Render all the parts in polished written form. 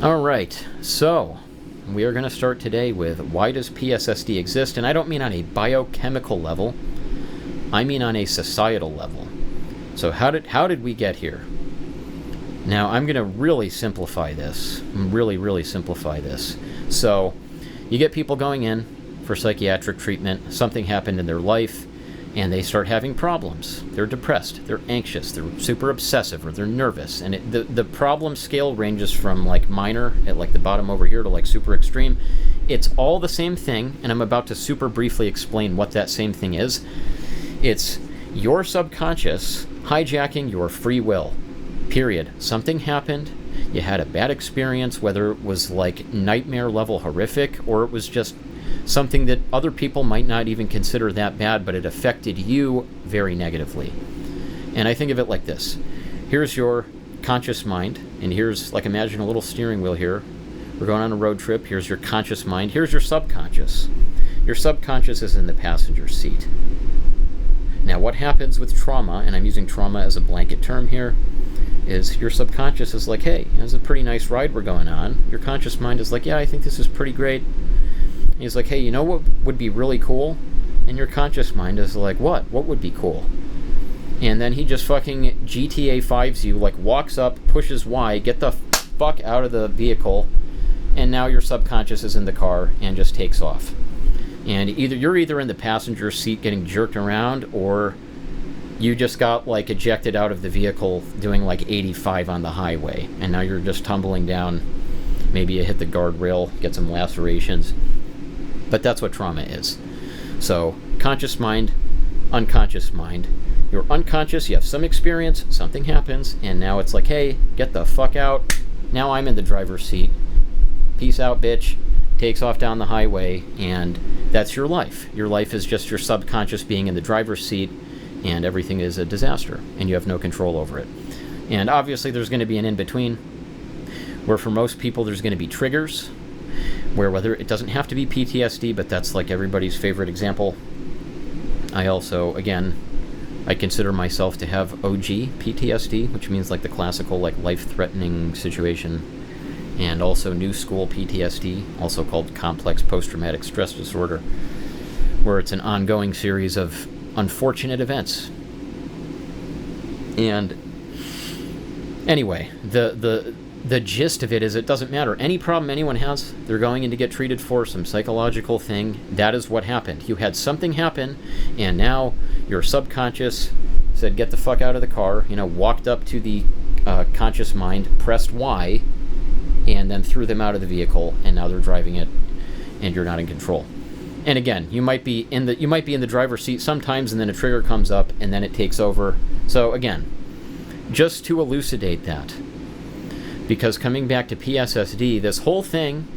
All right, so we are going to start today with why does PSSD exist? And I don't mean on a biochemical level, I mean on a societal level. So how did we get here? Now I'm going to really simplify this. Really simplify this. So you get people going in for psychiatric treatment, something happened in their life, and they start having problems. They're depressed, they're anxious, they're super obsessive, or they're nervous. And the problem scale ranges from like minor, at like the bottom over here, to like super extreme. It's all the same thing, and I'm about to super briefly explain what that same thing is. It's your subconscious hijacking your free will. Period. Something happened, you had a bad experience, whether it was like nightmare level horrific, or it was just something that other people might not even consider that bad, but it affected you very negatively. And I think of it like this. Here's your conscious mind, and here's, like, imagine a little steering wheel here. We're going on a road trip. Here's your conscious mind. Here's your subconscious. Your subconscious is in the passenger seat. Now, what happens with trauma, and I'm using trauma as a blanket term here, is your subconscious is like, hey, this is a pretty nice ride we're going on. Your conscious mind is like, yeah, I think this is pretty great. He's like, hey, you know what would be really cool? And your conscious mind is like, what? What would be cool? And then he just fucking GTA 5s you, like walks up, pushes Y, get the fuck out of the vehicle, and now your subconscious is in the car and just takes off. And you're either in the passenger seat getting jerked around, or you just got like ejected out of the vehicle doing like 85 on the highway, and now you're just tumbling down. Maybe you hit the guardrail, get some lacerations. But that's what trauma is. So, conscious mind, unconscious mind. You're unconscious, you have some experience, something happens, and now it's like, hey, get the fuck out. Now I'm in the driver's seat. Peace out, bitch. Takes off down the highway, and that's your life. Your life is just your subconscious being in the driver's seat, and everything is a disaster, and you have no control over it. And obviously there's going to be an in-between, where for most people there's going to be triggers, where whether it doesn't have to be PTSD, but that's like everybody's favorite example. I also, again, I consider myself to have OG PTSD, which means like the classical like life-threatening situation, and also new school PTSD, also called complex post-traumatic stress disorder, where it's an ongoing series of unfortunate events. And anyway, the gist of it is it doesn't matter. Any problem anyone has, they're going in to get treated for some psychological thing. That is what happened. You had something happen, and now your subconscious said, get the fuck out of the car, walked up to the conscious mind, pressed Y, and then threw them out of the vehicle, and now they're driving it, and you're not in control. And again, you might be in the driver's seat sometimes, and then a trigger comes up, and then it takes over. So again, just to elucidate that, because coming back to PSSD, this whole thing,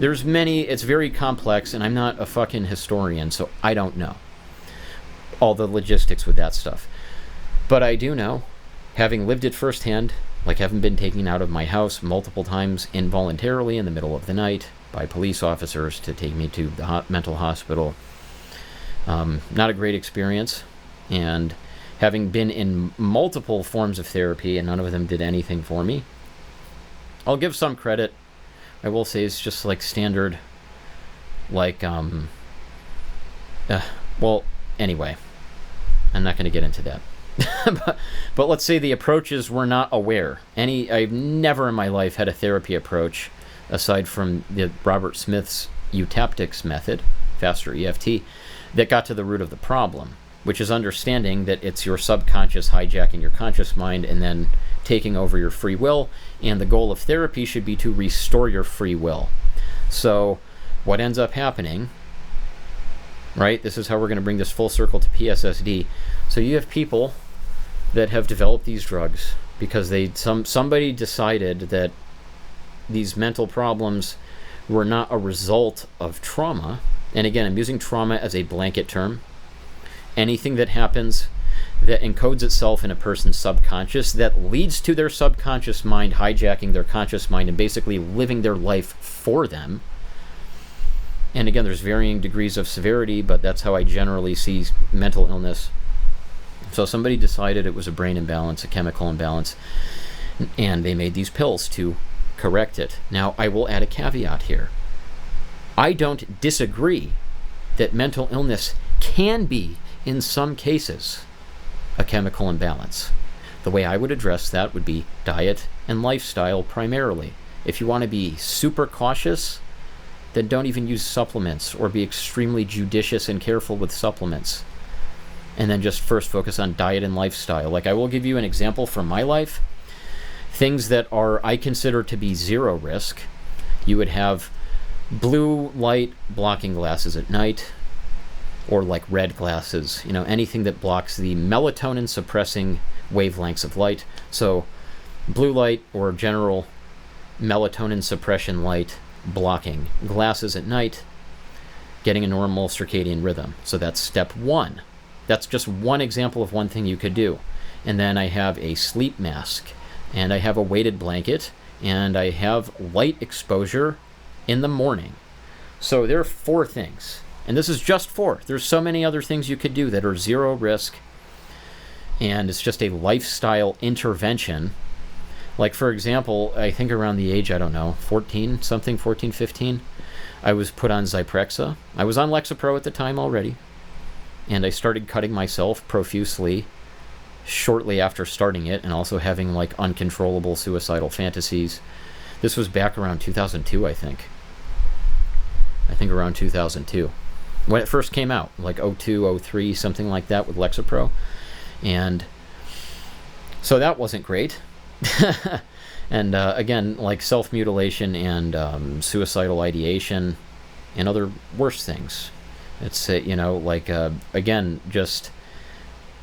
it's very complex, and I'm not a fucking historian, so I don't know all the logistics with that stuff. But I do know, having lived it firsthand, like having been taken out of my house multiple times involuntarily in the middle of the night by police officers to take me to the mental hospital. Not a great experience, and having been in multiple forms of therapy, and none of them did anything for me. I'll give some credit. I will say it's just like standard, like, well, anyway, I'm not going to get into that. but let's say the approaches were not aware. I've never in my life had a therapy approach, aside from the Robert Smith's eutaptics method, faster EFT, that got to the root of the problem, which is understanding that it's your subconscious hijacking your conscious mind and then taking over your free will, and the goal of therapy should be to restore your free will. So what ends up happening, right, this is how we're going to bring this full circle to PSSD. So you have people that have developed these drugs because somebody decided that these mental problems were not a result of trauma. And again, I'm using trauma as a blanket term. Anything that happens that encodes itself in a person's subconscious that leads to their subconscious mind hijacking their conscious mind and basically living their life for them. And again, there's varying degrees of severity, but that's how I generally see mental illness. So somebody decided it was a brain imbalance, a chemical imbalance, and they made these pills to correct it. Now, I will add a caveat here. I don't disagree that mental illness can be, in some cases, a chemical imbalance. The way I would address that would be diet and lifestyle primarily. If you want to be super cautious, then don't even use supplements, or be extremely judicious and careful with supplements. And then just first focus on diet and lifestyle. Like, I will give you an example from my life. Things that I consider to be zero risk. You would have blue light blocking glasses at night, or like red glasses, anything that blocks the melatonin suppressing wavelengths of light. So blue light or general melatonin suppression light blocking glasses at night, getting a normal circadian rhythm. So that's step one. That's just one example of one thing you could do. And then I have a sleep mask, and I have a weighted blanket, and I have light exposure in the morning. So there are 4 things. And this is just 4. There's so many other things you could do that are zero risk, and it's just a lifestyle intervention. Like, for example, I think around the age, 14, 15, I was put on Zyprexa. I was on Lexapro at the time already, and I started cutting myself profusely shortly after starting it, and also having like uncontrollable suicidal fantasies. This was back around 2002, I think around 2002. When it first came out, like 02, 03, something like that, with Lexapro. And so that wasn't great. And again, like self-mutilation and suicidal ideation and other worse things. It's, again, just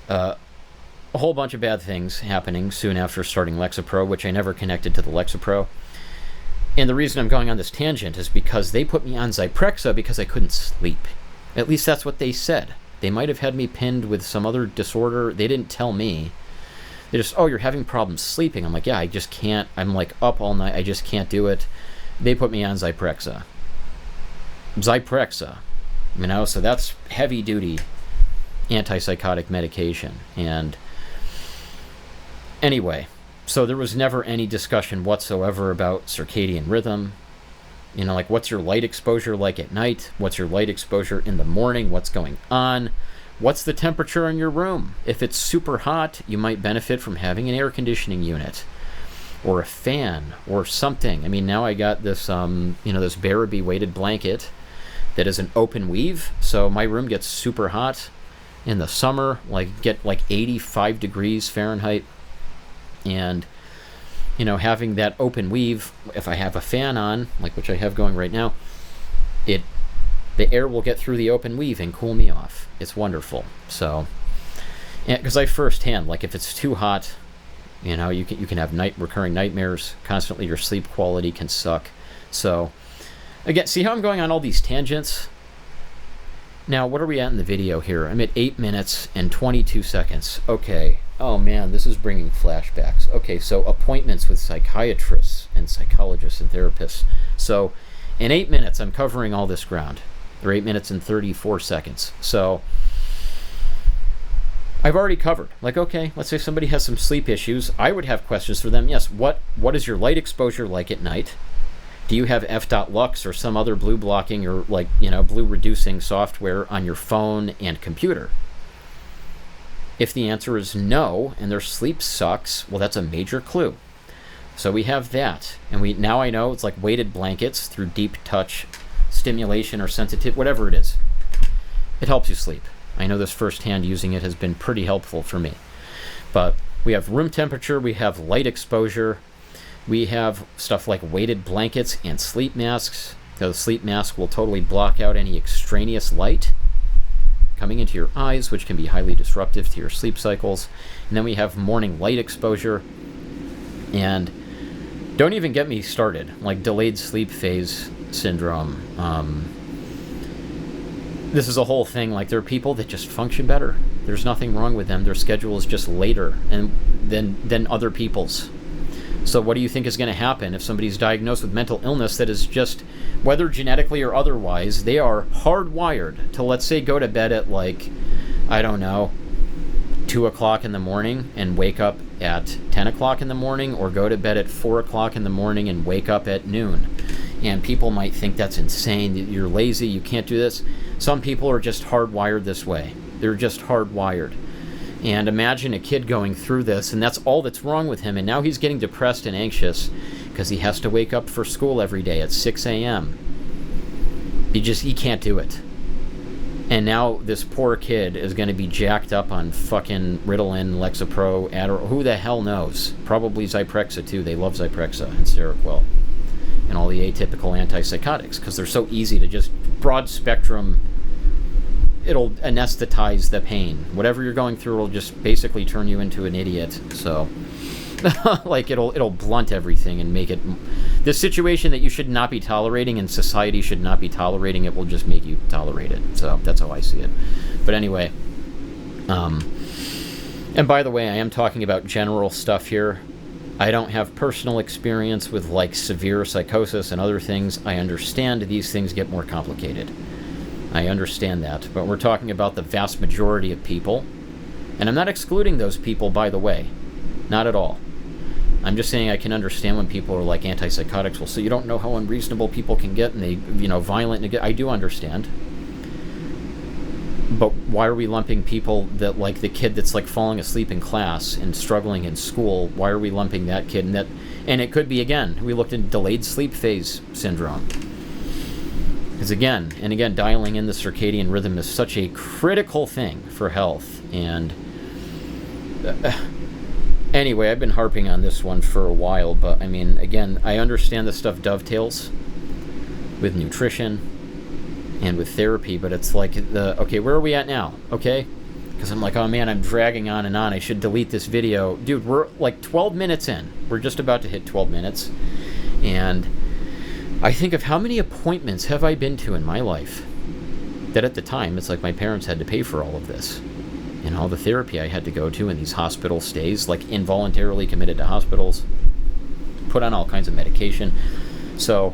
a whole bunch of bad things happening soon after starting Lexapro, which I never connected to the Lexapro. And the reason I'm going on this tangent is because they put me on Zyprexa because I couldn't sleep. At least that's what they said. They might have had me pinned with some other disorder. They didn't tell me. They just, you're having problems sleeping. I'm like, yeah, I just can't. I'm like up all night. I just can't do it. They put me on Zyprexa. So that's heavy duty antipsychotic medication. And anyway, so there was never any discussion whatsoever about circadian rhythm. Like, what's your light exposure like at night? What's your light exposure in the morning? What's going on? What's the temperature in your room? If it's super hot, you might benefit from having an air conditioning unit or a fan or something. Now I got this, this Barabee weighted blanket that is an open weave. So my room gets super hot in the summer, get 85 degrees Fahrenheit. And having that open weave, if I have a fan on, which I have going right now, the air will get through the open weave and cool me off. It's wonderful. So, because I firsthand, if it's too hot, you can have recurring nightmares constantly. Your sleep quality can suck. So, again, see how I'm going on all these tangents? Now, what are we at in the video here? I'm at 8 minutes and 22 seconds. Okay. Oh man, this is bringing flashbacks. Okay, so appointments with psychiatrists and psychologists and therapists. So in 8 minutes, I'm covering all this ground. Or 8 minutes and 34 seconds. So I've already covered. Okay, let's say somebody has some sleep issues. I would have questions for them. Yes, what is your light exposure like at night? Do you have f.lux or some other blue blocking or blue reducing software on your phone and computer? If the answer is no, and their sleep sucks, well, that's a major clue. So we have that, and now I know it's like weighted blankets through deep touch stimulation or sensitive, whatever it is. It helps you sleep. I know this firsthand. Using it has been pretty helpful for me. But we have room temperature, we have light exposure, we have stuff like weighted blankets and sleep masks. The sleep mask will totally block out any extraneous light coming into your eyes, which can be highly disruptive to your sleep cycles. And then we have morning light exposure. And don't even get me started, delayed sleep phase syndrome. This is a whole thing. There are people that just function better. There's nothing wrong with them. Their schedule is just later than other people's. So what do you think is going to happen if somebody's diagnosed with mental illness that is just, whether genetically or otherwise, they are hardwired to, let's say, go to bed at 2 o'clock in the morning and wake up at 10 o'clock in the morning or go to bed at 4 o'clock in the morning and wake up at noon. And people might think that's insane, that you're lazy, you can't do this. Some people are just hardwired this way. They're just hardwired. And imagine a kid going through this, and that's all that's wrong with him, and now he's getting depressed and anxious because he has to wake up for school every day at 6 a.m. He can't do it. And now this poor kid is going to be jacked up on fucking Ritalin, Lexapro, Adderall, who the hell knows? Probably Zyprexa too. They love Zyprexa and Seroquel and all the atypical antipsychotics because they're so easy to just broad spectrum. It'll anesthetize the pain. Whatever you're going through will just basically turn you into an idiot. So, like, it'll blunt everything and make it... The situation that you should not be tolerating and society should not be tolerating, it will just make you tolerate it. So, that's how I see it. But anyway, and by the way, I am talking about general stuff here. I don't have personal experience with, like, severe psychosis and other things. I understand these things get more complicated. I understand that, but we're talking about the vast majority of people. And I'm not excluding those people, by the way. Not at all. I'm just saying I can understand when people are like antipsychotics. Well, so you don't know how unreasonable people can get and they, violent. And I do understand. But why are we lumping people that, like the kid that's like falling asleep in class and struggling in school, why are we lumping that kid? And it could be, again, we looked at delayed sleep phase syndrome. Because again, dialing in the circadian rhythm is such a critical thing for health. And anyway, I've been harping on this one for a while, but I mean, again, I understand this stuff dovetails with nutrition and with therapy, but it's like, okay, where are we at now? Okay? Because I'm like, oh man, I'm dragging on and on. I should delete this video. Dude, we're like 12 minutes in. We're just about to hit 12 minutes. And I think of how many appointments have I been to in my life that at the time, it's like my parents had to pay for all of this. And all the therapy I had to go to in these hospital stays, like involuntarily committed to hospitals, put on all kinds of medication. So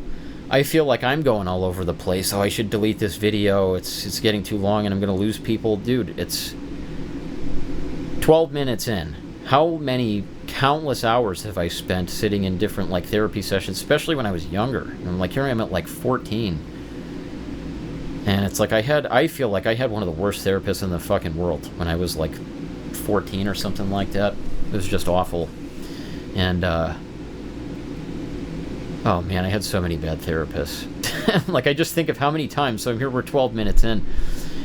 I feel like I'm going all over the place. Oh, I should delete this video. It's getting too long and I'm going to lose people. Dude, it's 12 minutes in. How many countless hours have I spent sitting in different like therapy sessions, especially when I was younger? And I'm like, here I am at like 14. And it's like I feel like I had one of the worst therapists in the fucking world when I was like 14 or something like that. It was just awful. And, oh man, I had so many bad therapists. Like, I just think of how many times. So here we're 12 minutes in.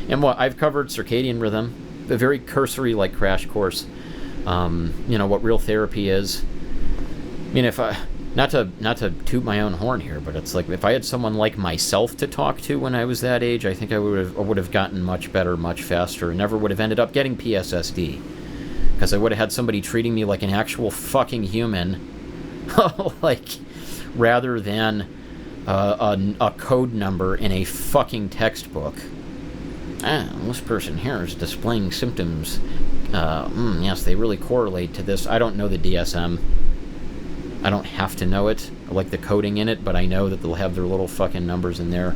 And I've covered circadian rhythm, a very cursory, like, crash course. What real therapy is. I mean, not to toot my own horn here, but it's like if I had someone like myself to talk to when I was that age, I think I would have gotten much better, much faster, and never would have ended up getting PSSD, because I would have had somebody treating me like an actual fucking human, like rather than a code number in a fucking textbook. This person here is displaying symptoms. Yes, they really correlate to this. I don't know the DSM. I don't have to know it. I like the coding in it, but I know that they'll have their little fucking numbers in there.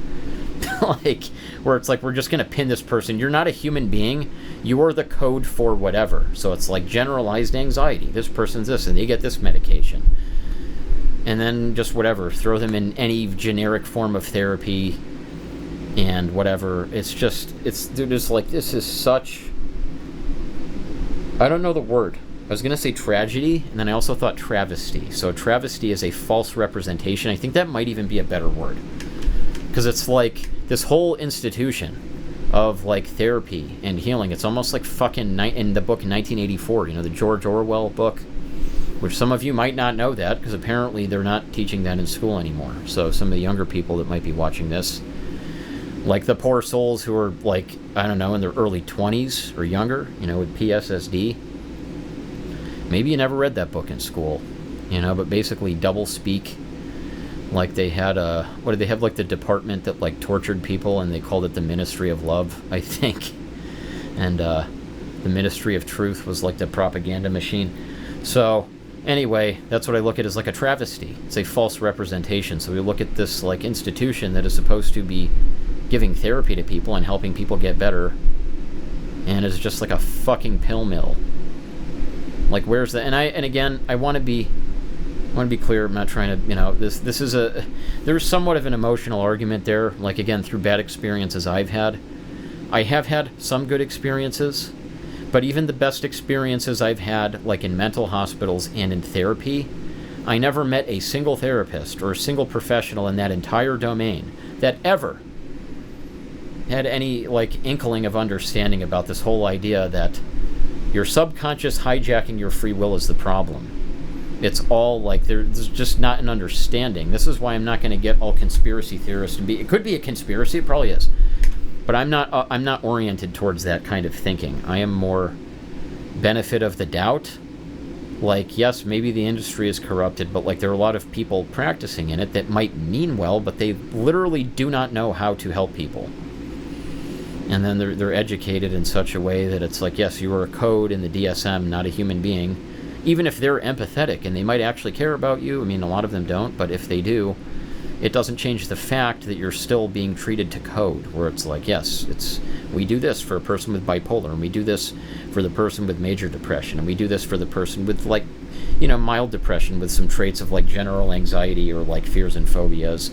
Like, where it's like, we're just going to pin this person. You're not a human being. You are the code for whatever. So it's like generalized anxiety. This person's this, and they get this medication. And then just whatever. Throw them in any generic form of therapy and whatever. It's just like, this is such... I don't know the word. I was going to say tragedy, and then I also thought travesty. So travesty is a false representation. I think that might even be a better word. Because it's like this whole institution of like therapy and healing. It's almost like fucking in the book 1984, the George Orwell book, which some of you might not know that because apparently they're not teaching that in school anymore. So some of the younger people that might be watching this, like the poor souls who are like, I don't know, in their early 20s or younger, with PSSD. Maybe you never read that book in school, but basically double speak. Like they had what did they have, like the department that like tortured people, and they called it the Ministry of Love, I think. And the Ministry of Truth was like the propaganda machine. So anyway, that's what I look at as like a travesty. It's a false representation. So we look at this like institution that is supposed to be giving therapy to people and helping people get better, and it's just like a fucking pill mill. Like, where's the... And again, I want to be clear. I'm not trying to, this is there's somewhat of an emotional argument there. Like, again, through bad experiences I've had. I have had some good experiences, but even the best experiences I've had, like in mental hospitals and in therapy, I never met a single therapist or a single professional in that entire domain that ever had any, like, inkling of understanding about this whole idea that your subconscious hijacking your free will is the problem. It's all, like, there's just not an understanding. This is why I'm not going to get all conspiracy theorists and it could be a conspiracy, it probably is. But I'm not oriented towards that kind of thinking. I am more benefit of the doubt. Like, yes, maybe the industry is corrupted, but, like, there are a lot of people practicing in it that might mean well, but they literally do not know how to help people. And then they're educated in such a way that it's like, yes, you are a code in the DSM, not a human being. Even if they're empathetic and they might actually care about you, I mean, a lot of them don't, but if they do, it doesn't change the fact that you're still being treated to code, where it's like, yes, we do this for a person with bipolar, and we do this for the person with major depression, and we do this for the person with, like, mild depression with some traits of, like, general anxiety or, like, fears and phobias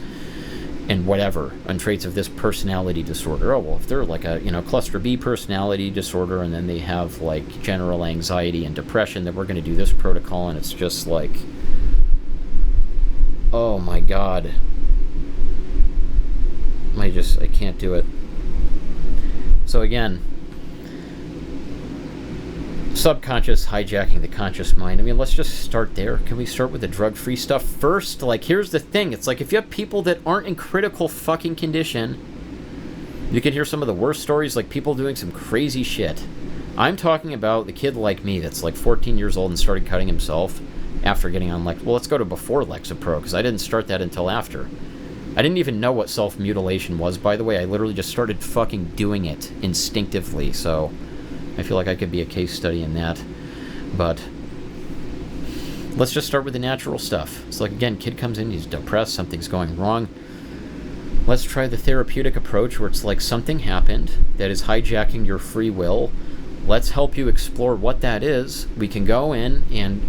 and whatever, and traits of this personality disorder. Oh, well, if they're like a, cluster B personality disorder, and then they have, like, general anxiety and depression, then we're going to do this protocol, and it's just like, oh my God. I can't do it. So again, subconscious hijacking the conscious mind. I mean, let's just start there. Can we start with the drug-free stuff first? Like, here's the thing. It's like, if you have people that aren't in critical fucking condition, you can hear some of the worst stories, like people doing some crazy shit. I'm talking about the kid like me that's like 14 years old and started cutting himself after getting on, like, well, let's go to before Lexapro, because I didn't start that until after. I didn't even know what self-mutilation was, by the way. I literally just started fucking doing it instinctively, so I feel like I could be a case study in that. But let's just start with the natural stuff. It's like, again, kid comes in, he's depressed, something's going wrong. Let's try the therapeutic approach, where it's like something happened that is hijacking your free will. Let's help you explore what that is. We can go in, and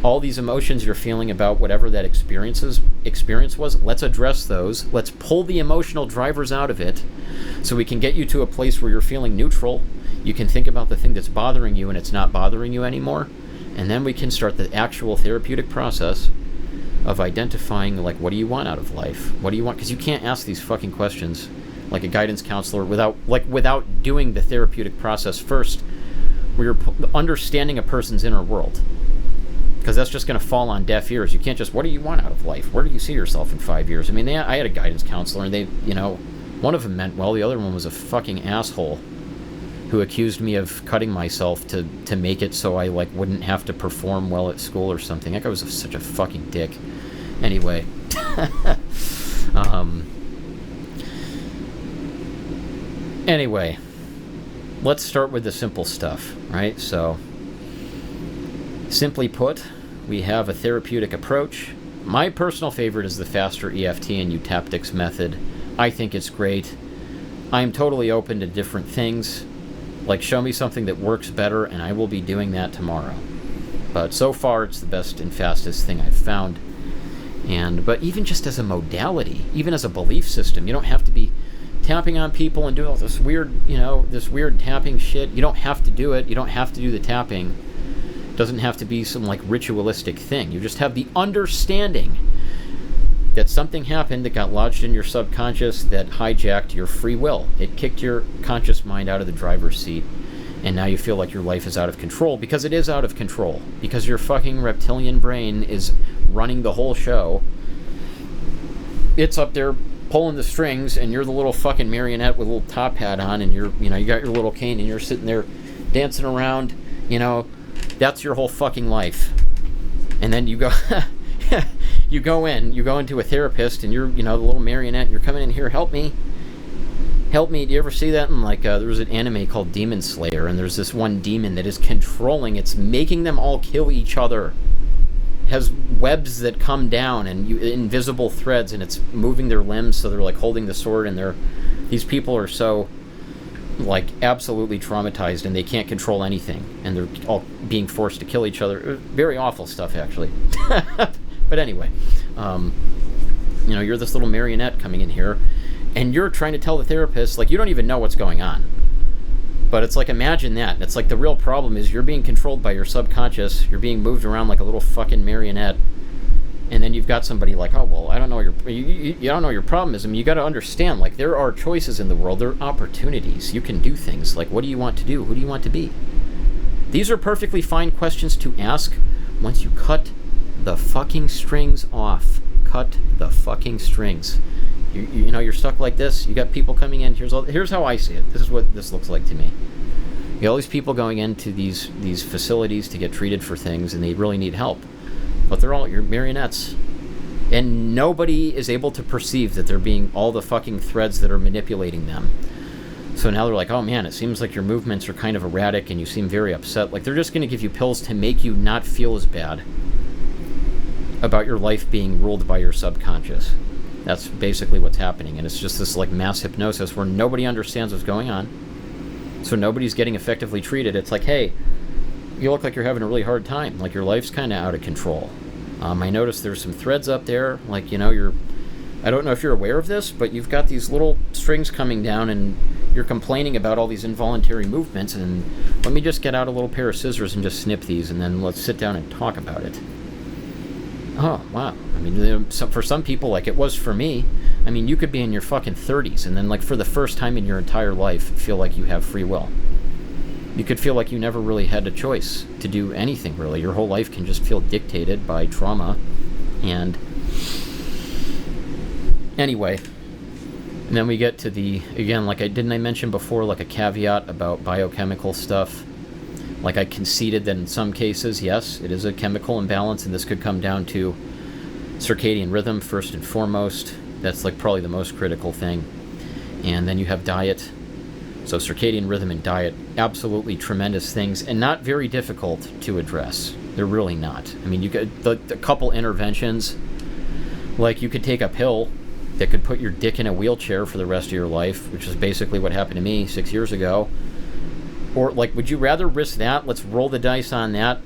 all these emotions you're feeling about whatever that experience was, let's address those. Let's pull the emotional drivers out of it so we can get you to a place where you're feeling neutral. You can think about the thing that's bothering you and it's not bothering you anymore. And then we can start the actual therapeutic process of identifying, like, what do you want out of life? What do you want? Because you can't ask these fucking questions like a guidance counselor without doing the therapeutic process first, where you're understanding a person's inner world. Because that's just going to fall on deaf ears. You can't just, what do you want out of life? Where do you see yourself in 5 years? I mean, I had a guidance counselor, and they, one of them meant well, the other one was a fucking asshole who accused me of cutting myself to make it so I, like, wouldn't have to perform well at school or something. That guy was such a fucking dick. Anyway. Anyway, let's start with the simple stuff, right? So, simply put, we have a therapeutic approach. My personal favorite is the faster EFT and eutaptics method. I think it's great. I'm totally open to different things. Like, show me something that works better, and I will be doing that tomorrow. But so far, it's the best and fastest thing I've found. But even just as a modality, even as a belief system, you don't have to be tapping on people and doing all this weird, this weird tapping shit. You don't have to do it. You don't have to do the tapping. It doesn't have to be some, like, ritualistic thing. You just have the understanding that something happened that got lodged in your subconscious that hijacked your free will. It kicked your conscious mind out of the driver's seat, and now you feel like your life is out of control, because it is out of control, because your fucking reptilian brain is running the whole show. It's up there pulling the strings, and you're the little fucking marionette with a little top hat on, and you got your little cane, and you're sitting there dancing around. That's your whole fucking life. And then you go you go into a therapist, and you're, the little marionette, and you're coming in here, help me. Do you ever see that? And, like, there was an anime called Demon Slayer, and there's this one demon that is controlling. It's making them all kill each other. It has webs that come down, and invisible threads, and it's moving their limbs, so they're, like, holding the sword, and these people are so, like absolutely traumatized, and they can't control anything, and they're all being forced to kill each other. Very awful stuff, actually. But anyway, you're this little marionette coming in here, and you're trying to tell the therapist, like, you don't even know what's going on. But it's like, imagine that. It's like the real problem is you're being controlled by your subconscious. You're being moved around like a little fucking marionette. And then you've got somebody like, oh, well, I don't know you don't know your problem is. I mean, you got to understand, like, there are choices in the world. There are opportunities. You can do things. Like, what do you want to do? Who do you want to be? These are perfectly fine questions to ask once you cut the fucking strings off. Cut the fucking strings. You're stuck like this. You got people coming in. Here's how I see it. This is what this looks like to me. You got all these people going into these facilities to get treated for things, and they really need help. But they're all your marionettes. And nobody is able to perceive that they're being all the fucking threads that are manipulating them. So now they're like, oh man, it seems like your movements are kind of erratic and you seem very upset. Like, they're just going to give you pills to make you not feel as bad about your life being ruled by your subconscious. That's basically what's happening. And it's just this like mass hypnosis where nobody understands what's going on. So nobody's getting effectively treated. It's like, hey, you look like you're having a really hard time. Like, your life's kind of out of control. I noticed there's some threads up there. Like, I don't know if you're aware of this, but you've got these little strings coming down and you're complaining about all these involuntary movements. And let me just get out a little pair of scissors and just snip these, and then let's sit down and talk about it. Oh, wow. I mean, for some people, like it was for me, I mean, you could be in your fucking 30s and then, like, for the first time in your entire life, feel like you have free will. You could feel like you never really had a choice to do anything, really. Your whole life can just feel dictated by trauma. And anyway, and then we get to again, like didn't I mention before, like a caveat about biochemical stuff? Like, I conceded that in some cases, yes, it is a chemical imbalance, and this could come down to circadian rhythm first and foremost. That's like probably the most critical thing. And then you have diet. So circadian rhythm and diet, absolutely tremendous things, and not very difficult to address. They're really not. I mean, you could the couple interventions, like you could take a pill that could put your dick in a wheelchair for the rest of your life, which is basically what happened to me 6 years ago. Or, like, would you rather risk that? Let's roll the dice on that.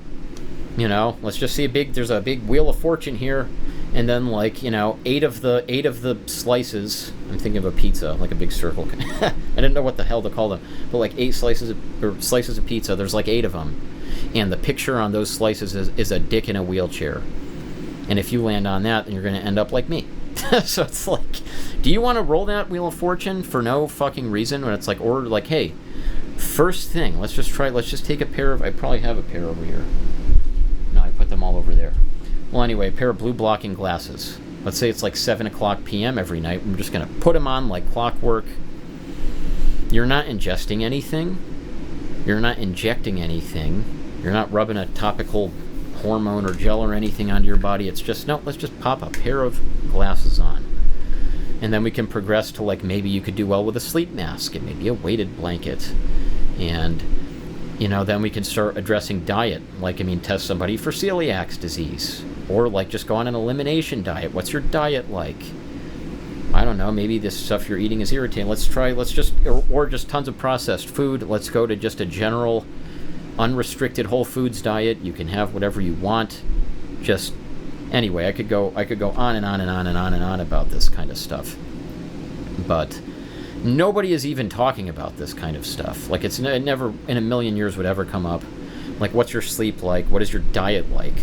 Let's just see there's a big wheel of fortune here, and then, like, 8 of the slices. I'm thinking of a pizza, like a big circle. I didn't know what the hell to call them, but like 8 slices of pizza. There's like 8 of them, and the picture on those slices is a dick in a wheelchair. And if you land on that, then you're going to end up like me. So it's like, do you want to roll that wheel of fortune for no fucking reason? When it's like, or like, hey, first thing, let's just take a pair of, I probably have a pair over here. No, I put them all over there. Well, anyway, a pair of blue blocking glasses. Let's say it's like 7 o'clock p.m. every night. I'm just going to put them on like clockwork. You're not ingesting anything. You're not injecting anything. You're not rubbing a topical hormone or gel or anything onto your body. It's just, no, let's just pop a pair of glasses on. And then we can progress to, like, maybe you could do well with a sleep mask and maybe a weighted blanket. And, then we can start addressing diet. Like, test somebody for celiac disease. Or, like, just go on an elimination diet. What's your diet like? I don't know, maybe this stuff you're eating is irritating. Or just tons of processed food. Let's go to just a general unrestricted whole foods diet. You can have whatever you want. Anyway, I could go on and on and on and on and on about this kind of stuff. But nobody is even talking about this kind of stuff. Like, it never in a million years would ever come up. Like, what's your sleep like? What is your diet like?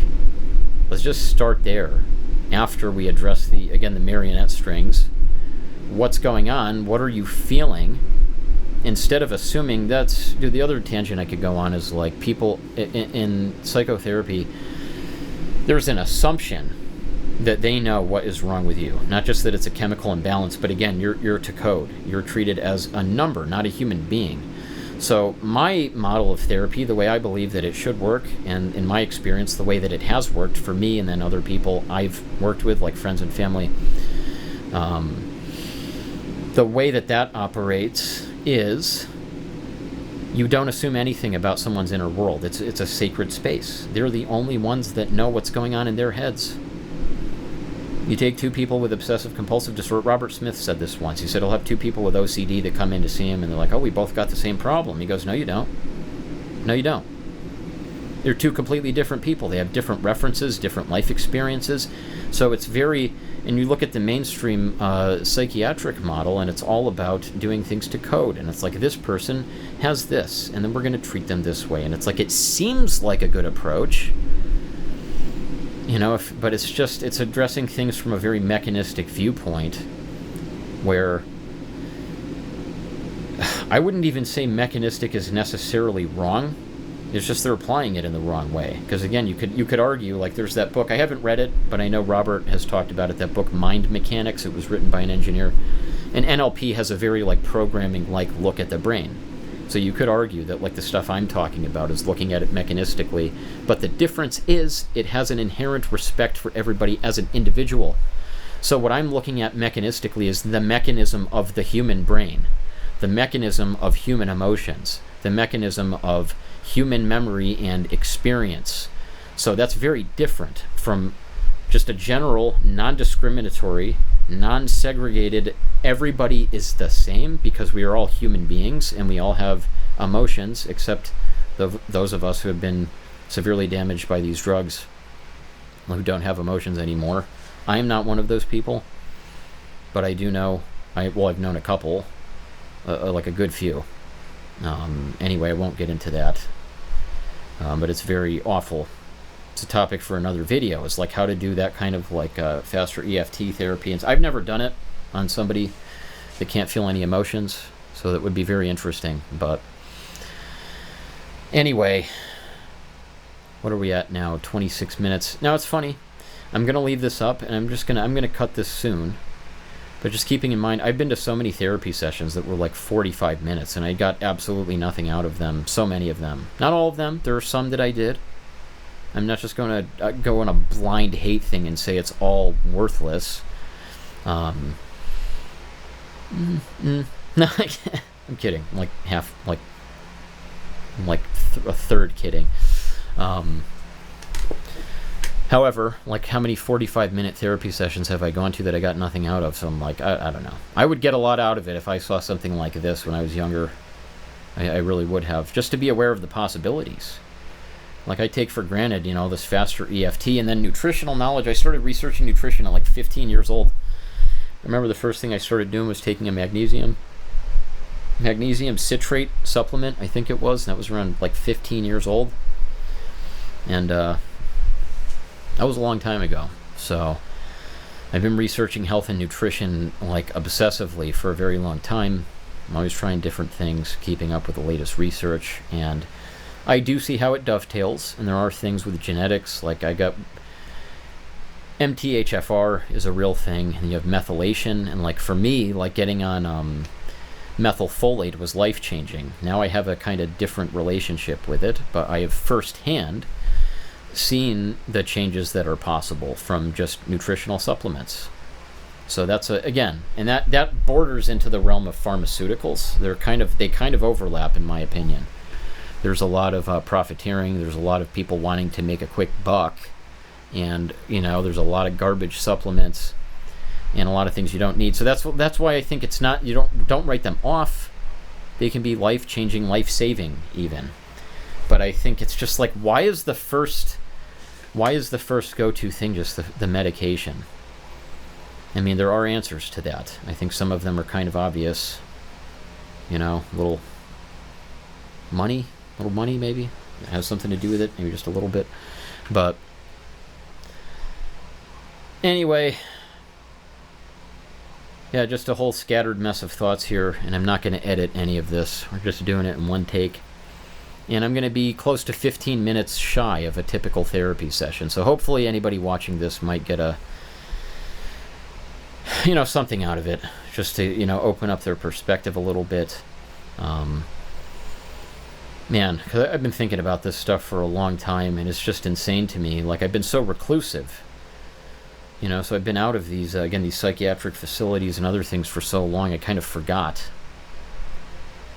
Let's just start there. After we address the marionette strings. What's going on? What are you feeling? Instead of assuming the other tangent I could go on is, like, people in psychotherapy, there's an assumption that they know what is wrong with you. Not just that it's a chemical imbalance, but again, you're to code. You're treated as a number, not a human being. So my model of therapy, the way I believe that it should work, and in my experience, the way that it has worked for me and then other people I've worked with, like friends and family, the way that operates is you don't assume anything about someone's inner world. It's a sacred space. They're the only ones that know what's going on in their heads. You take two people with obsessive compulsive disorder. Robert Smith said this once. He said he'll have two people with OCD that come in to see him, and they're like, oh, we both got the same problem. He goes, no, you don't. No, you don't. They're two completely different people. They have different references, different life experiences. So it's very, and you look at the mainstream psychiatric model, and it's all about doing things to code. And it's like, this person has this, and then we're going to treat them this way. And it's like, it seems like a good approach, but it's addressing things from a very mechanistic viewpoint, where I wouldn't even say mechanistic is necessarily wrong. It's just they're applying it in the wrong way. Because again, you could argue, like, there's that book. I haven't read it, but I know Robert has talked about it. That book, Mind Mechanics. It was written by an engineer, and NLP has a very programming look at the brain. So you could argue that the stuff I'm talking about is looking at it mechanistically, but the difference is it has an inherent respect for everybody as an individual. So what I'm looking at mechanistically is the mechanism of the human brain, the mechanism of human emotions, the mechanism of human memory and experience. So that's very different from just a general, non-discriminatory, non-segregated, everybody is the same, because we are all human beings and we all have emotions, except those of us who have been severely damaged by these drugs, who don't have emotions anymore. I am not one of those people, but I do know, I've known a couple, like a good few. Anyway, I won't get into that, but it's very awful. It's a topic for another video. It's like how to do that kind of faster EFT therapy. And I've never done it on somebody that can't feel any emotions, so that would be very interesting. But anyway, what are we at now? 26 minutes. Now it's funny. I'm gonna leave this up, and I'm gonna cut this soon. But just keeping in mind, I've been to so many therapy sessions that were 45 minutes, and I got absolutely nothing out of them. So many of them. Not all of them. There are some that I did. I'm not just going to go on a blind hate thing and say it's all worthless. No, I'm kidding. A third kidding. However, how many 45-minute therapy sessions have I gone to that I got nothing out of? So I'm I don't know. I would get a lot out of it if I saw something like this when I was younger. I really would have. Just to be aware of the possibilities. I take for granted, this faster EFT, and then nutritional knowledge. I started researching nutrition at 15 years old. I remember the first thing I started doing was taking a magnesium citrate supplement, I think it was, and that was around 15 years old. And that was a long time ago. So I've been researching health and nutrition obsessively for a very long time. I'm always trying different things, keeping up with the latest research, and I do see how it dovetails, and there are things with genetics, I got MTHFR is a real thing, and you have methylation, and for me, getting on methylfolate was life-changing. Now I have a kind of different relationship with it, but I have firsthand seen the changes that are possible from just nutritional supplements. So that's again, and that borders into the realm of pharmaceuticals. They kind of overlap, in my opinion. There's a lot of profiteering. There's a lot of people wanting to make a quick buck, and there's a lot of garbage supplements and a lot of things you don't need. So that's why I think it's not. You don't write them off. They can be life-changing, life-saving even. But I think it's just why is the first go-to thing just the medication? I mean, there are answers to that. I think some of them are kind of obvious. Little money maybe. It has something to do with it, maybe just a little bit. But anyway, yeah, just a whole scattered mess of thoughts here, and I'm not going to edit any of this. We're just doing it in one take. And I'm going to be close to 15 minutes shy of a typical therapy session. So hopefully anybody watching this might get something out of it, just to, open up their perspective a little bit. Man, because I've been thinking about this stuff for a long time, and it's just insane to me. I've been so reclusive, so I've been out of these psychiatric facilities and other things for so long, I kind of forgot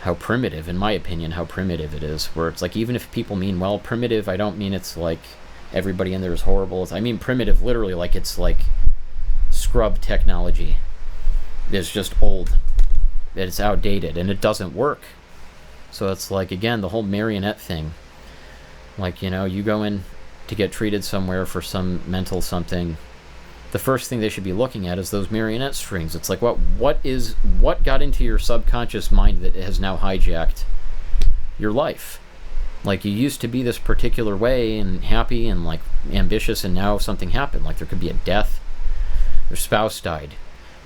how primitive, in my opinion, it is, where it's even if people mean well, primitive, I don't mean it's everybody in there is horrible. I mean primitive literally it's scrub technology is just old. It's outdated, and it doesn't work. So it's like, again, the whole marionette thing. Like, you know, you go in to get treated somewhere for some mental something, the first thing they should be looking at is those marionette strings. It's like, what got into your subconscious mind that has now hijacked your life? Like, you used to be this particular way and happy and like ambitious, and now something happened. Like, there could be a death, their spouse died,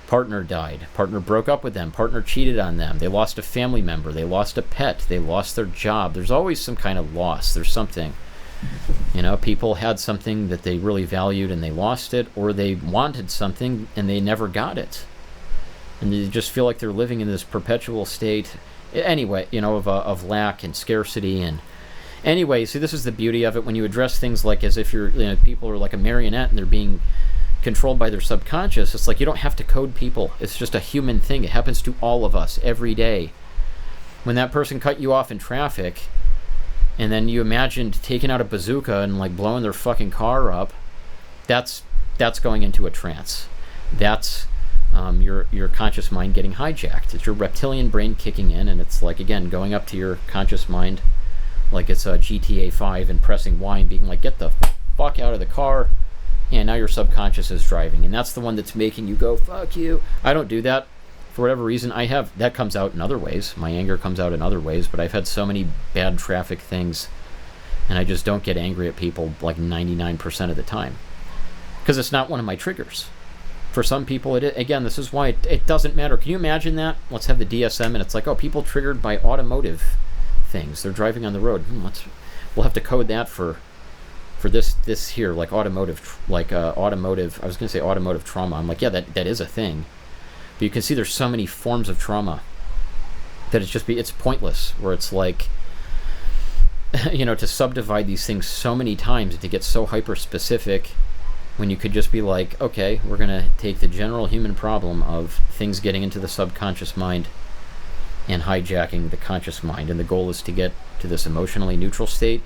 partner died, partner broke up with them, partner cheated on them, they lost a family member, they lost a pet, they lost their job. There's always some kind of loss. There's something. You know, people had something that they really valued and they lost it, or they wanted something and they never got it. And you just feel like they're living in this perpetual state, anyway, you know, of lack and scarcity. And anyway, see, this is the beauty of it when you address things like as if people are like a marionette and they're being controlled by their subconscious. It's like you don't have to code people. It's just a human thing. It happens to all of us every day. When that person cut you off in traffic, and then you imagined taking out a bazooka and like blowing their fucking car up, that's going into a trance. That's your conscious mind getting hijacked. It's your reptilian brain kicking in, and it's like, again, going up to your conscious mind like it's a GTA 5 and pressing Y and being like, get the fuck out of the car. And now your subconscious is driving, and that's the one that's making you go, fuck you. I don't do that. For whatever reason, that comes out in other ways. My anger comes out in other ways, but I've had so many bad traffic things, and I just don't get angry at people like 99% of the time, because it's not one of my triggers. For some people, it is. Again, this is why it doesn't matter. Can you imagine that? Let's have the DSM, and it's like, oh, people triggered by automotive things. They're driving on the road. We'll have to code that for this here, like automotive, automotive. I was going to say automotive trauma. I'm like, yeah, that is a thing. But you can see there's so many forms of trauma that it's pointless, where it's like, you know, to subdivide these things so many times and to get so hyper specific, when you could just be like, okay, we're going to take the general human problem of things getting into the subconscious mind and hijacking the conscious mind, and the goal is to get to this emotionally neutral state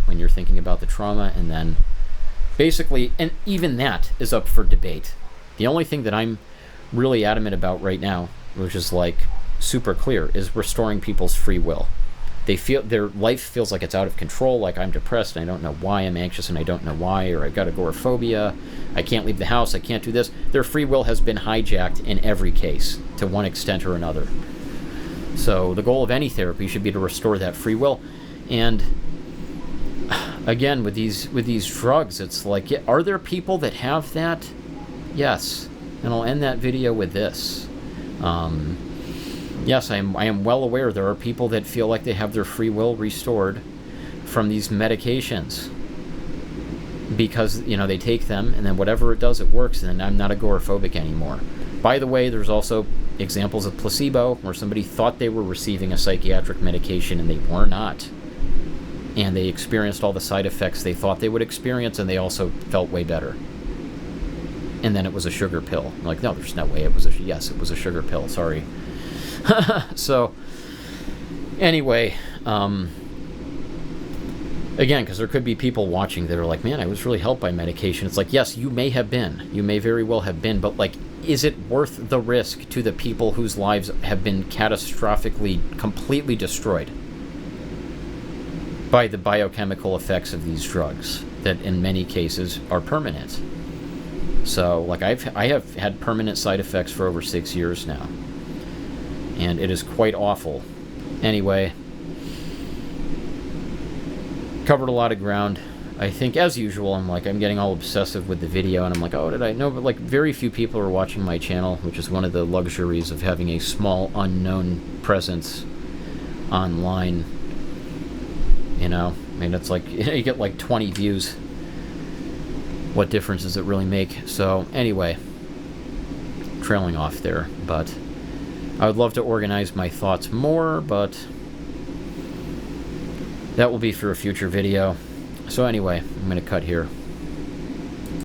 when you're thinking about the trauma. And then basically, and even that is up for debate. The only thing that I'm really adamant about right now, which is like super clear, is restoring people's free will. They feel their life feels like it's out of control, like I'm depressed and I don't know why, I'm anxious and I don't know why, or I've got agoraphobia, I can't leave the house, I can't do this. Their free will has been hijacked in every case to one extent or another. So the goal of any therapy should be to restore that free will. And again, with these drugs, it's like, are there people that have that? Yes. And I'll end that video with this. Yes, I am well aware there are people that feel like they have their free will restored from these medications, because, you know, they take them and then whatever it does, it works, and then I'm not agoraphobic anymore. By the way, there's also examples of placebo where somebody thought they were receiving a psychiatric medication and they were not, and they experienced all the side effects they thought they would experience, and they also felt way better. And then it was a sugar pill. I'm like, no, there's no way it was yes, it was a sugar pill, sorry. So, anyway, again, because there could be people watching that are like, man, I was really helped by medication. It's like, yes, you may have been. You may very well have been, but like, is it worth the risk to the people whose lives have been catastrophically, completely destroyed by the biochemical effects of these drugs that in many cases are permanent? So, like, I have had permanent side effects for over 6 years now, and it is quite awful. Anyway, covered a lot of ground. I think, as usual, I'm getting all obsessive with the video, and I'm like, oh, did I know? But, like, very few people are watching my channel, which is one of the luxuries of having a small, unknown presence online. You know? I mean, it's like, you get, like, 20 views. What difference does it really make? So, anyway, trailing off there, but I would love to organize my thoughts more, but that will be for a future video. So anyway, I'm going to cut here.